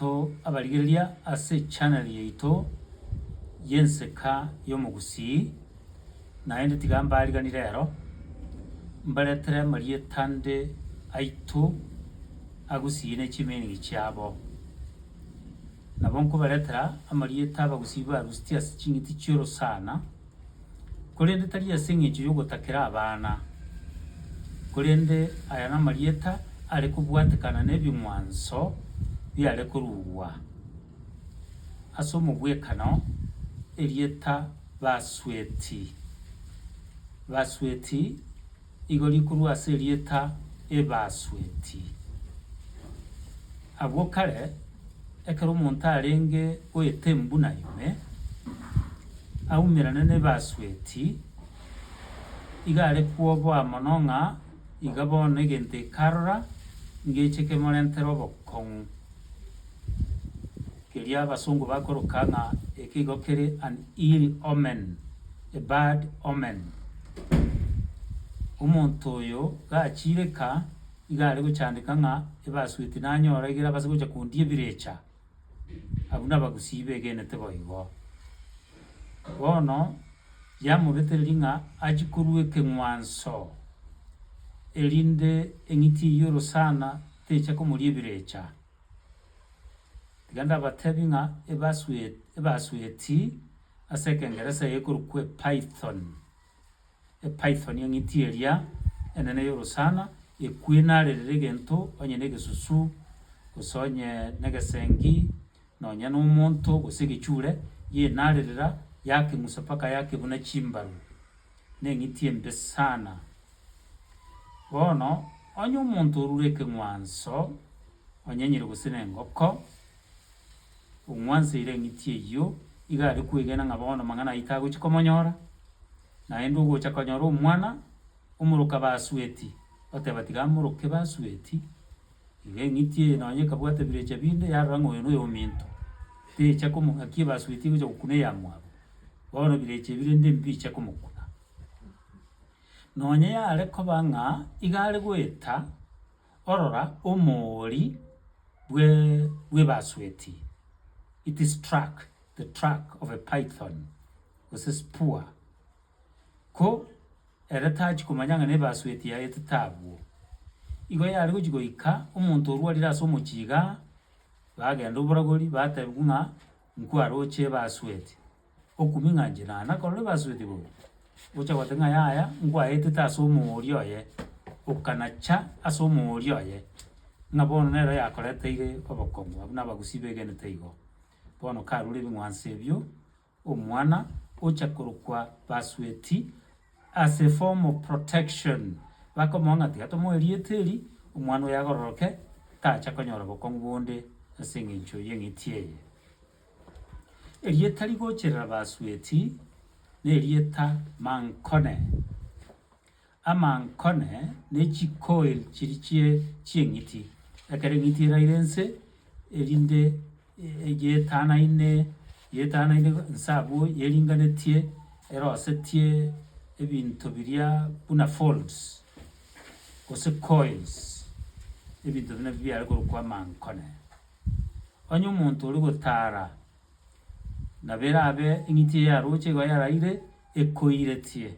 baito abarigereria ase channel yaito yenseka y'omugusii naende tiga mbarigani rero mbaretere amarietande aito agusii na echimeningi chiabo nabo nkobaretera amarieta abagusii barusiti ase ching'iti chioro sana korende tari ase eng'encho yogotakera abana korende aya na amarieta are kobwatekana na ebing'wanso biare korugwa ase omogwekano erieta basweti igo rikorwa ase erieta ebasweti abwo kare ekero omonto arenge oete embuna ime aumerane na ebasweti iga are kwoboa mono ng'a iga bono egento ekarora ngeche kemorentera obokong'u keria abasungu bakoroka ng'a eke igo kere an ill omen, a bad omen. Omonto oyo gachireka iga are gochandeka ng'a ebasweti nanyora igere abase gocha kundia ebirecha abwo na abagusii begenete boigo bono yamobetereria ng'a achi korwa ekeng'wanso erinde eng'iti eywo orosana techa komoria ebirecha tiga ndabatebi ng'a ebasweti ase ekengeresa ekorokwa epython eng'iti eria enene ya orosana ekwenarerera egento onye na egesusu gose onye na egesengi nonya na omonto gose egechure yenarerera yakeng'usa mpaka yakebuna chimbaru na eng'iti embe sana bono onye omonto orure ekeng'wanso onye nyiri gose na engoko ong'wanseire eng'iti eywo iga are kwegena ng'a bono mang'ana aito agochi komonyora naende ogocha konyora omwana omoroka basweti oteba tiga moroke basweti iga eng'iti eye nonye ekabwata ebirecha binde yarora ng'a oyo na ominto techa komong'akia ebasweti gocha gokuna eyamwabo bono birecha ebirende mbicha komokuna nonye yare koba ng'a iga are goeta orora omori bwa ebasweti. It is the track of a python gose spur ko ere tachi komanya ng'a na ebasweti yaetete abwo igo yare gochi goika omonto orwarire ase omochiga bagenda oborogori batebwa ng'a nkwaroche ebasweti okumi ng'a inche nana korora ebasweti bono gocha gote ng'a yaya nkwaetete ase omori oye okanacha ase omori oye ng'a bono nero yakoreteire obokong'u abwo na abagusii begenete igo bono karure ebing'wanso ebio omwana ocha korokwa basweti as a form of protection bakomanya ng'a tiga tomoe erieta eri omwana oyo agororoke tacha konyora obokong'u bonde ase eng'encho ya eng'iti eye. Erieta rigocherera basweti na erieta mankone. Amankone na echikoil chiri chieng'iti ekero eng'iti eraire nse erinde yetanaine nsa abwo yeringanetie erosetie ebinto biria buna folds gose coils ebinto bina biare korokwa amankone onye omonto ore gotara nabere abe eng'iti eye yaroche igo yaraire ekoiretie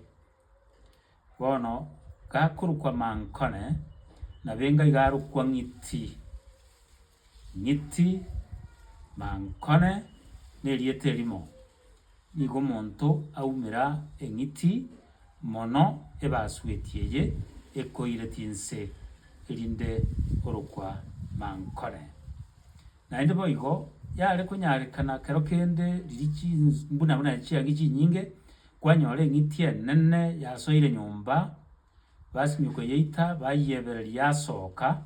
bono gakorokwa mankone nabenga iga arokwa ng'iti mankone na erieta erimo nigo omonto aumera eng'iti mono ebasweti eye ekoiretie nse erinde orokwa mankone naende boigo yare konyarekana kero kende riri mbuna chiagi chinyinge kwanyora eng'iti enene yasoire nyomba basimia koyeita bayebereria yasoka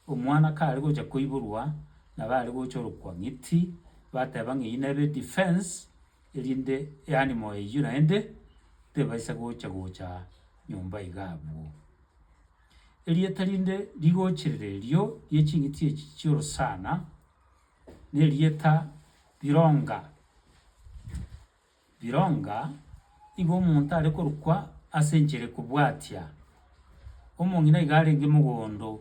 omwana kare gocha koiborwa nabare gocha orokwa ng'iti bateba ng'a eywo nebe defense erinde eanimo eywo naende tebaisa gocha nyomba iga abwo. Erieta rinde rigocherera erio ria ching'iti echi chiorosana na erieta bironga igo omonto are korokwa ase enchera ekobwatia omong'ina iga arenge mogondo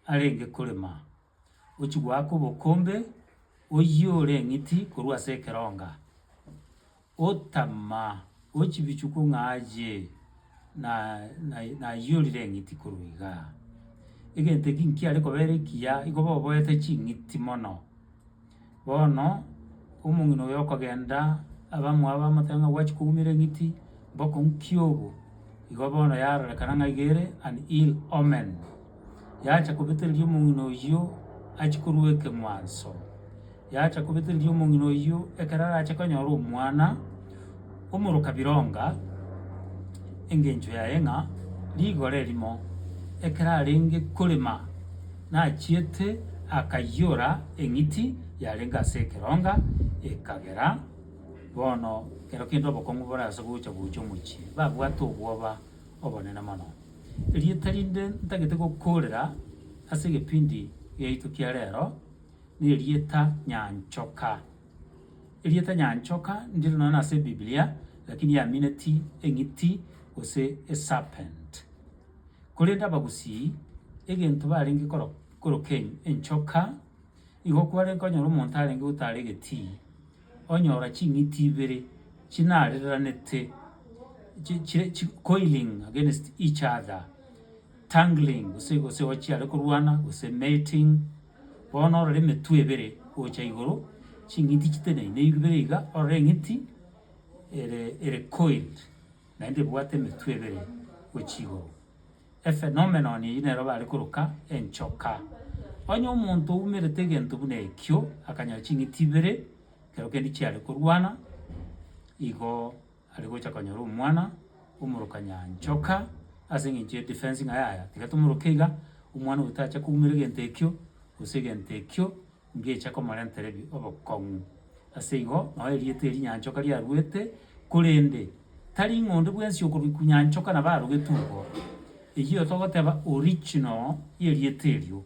arenge korema ochigwaka obokombe oyore eng'iti korwa ase ekeronga otama ochibichuku ng'aye nayorire eng'iti korwa iga egento eki nkiare kobera ekiya igo boboete ching'iti mono bono omong'ina oyo okogenda abamwe bamoteba ng'a gwachi koumera eng'iti mboko nkiobo igo bono yarorekana ng'a iga ere an ill omen yacha kobetereria omong'ina oyio achikorwa ekeng'wanso yacha kobetereria omong'ina oyio ekero arache konyora omwana omoroka bironga engencho yaye ng'a rigora erimo ekero arenge korema nachiete akayora eng'iti yarenge ase ekeronga ekagera bono kero kende obokong'u borase gocha omochie babwate obwoba obonene mono erieta rinde ntagete gokorera ase egepindi giaito kia rero na erieta nyanchoka. Erieta nyanchoka ndiro nonye ase ebiblia lakini yamineti eng'iti gose eserpent korende abagusii egento barenge koroka enchoka igo kwarenge onyora omonto arenge gotara egetii onyora ching'iti ibere chinarereranete coiling against each other tangling gose ochiare korwana gose mating bono orore emetwe ebere gocha igoro ching'iti chiteneine ibere iga orore eng'iti ere coiled naende ebwate emetwe ebere gochi igoro ephenomenon eyio nero bare koroka enchoka onye omonto oumerete egento buna ekio akanyora ching'iti ibere kero kende chiare korwana igo are gocha konyora omwana omoroka nyanchoka ase eng'encho ya defense ng'a yaya tiga tomoroke iga omwana oyo tacha koumera egento ekio gose egento ekio ngecha komorentera obokong'u ase igo nonye erieta eri nyanchoka riarwete korende tari ng'onde bwensi okorwa kunyanchoka nabo arogete urwo eyio togoteba original ya erieta erio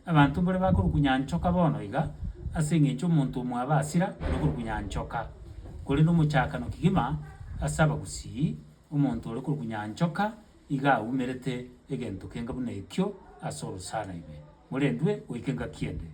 abanto mbare bakorwa kunyanchoka bono iga ase eng'encho omonto omwe asira okorwa kunyanchoka korende omochakano kigima ase abagusii omonto ore korwa kunyanchoka iga aumerete egento kenga buna ekio ase orosana ibe morendwe goika engaki ende.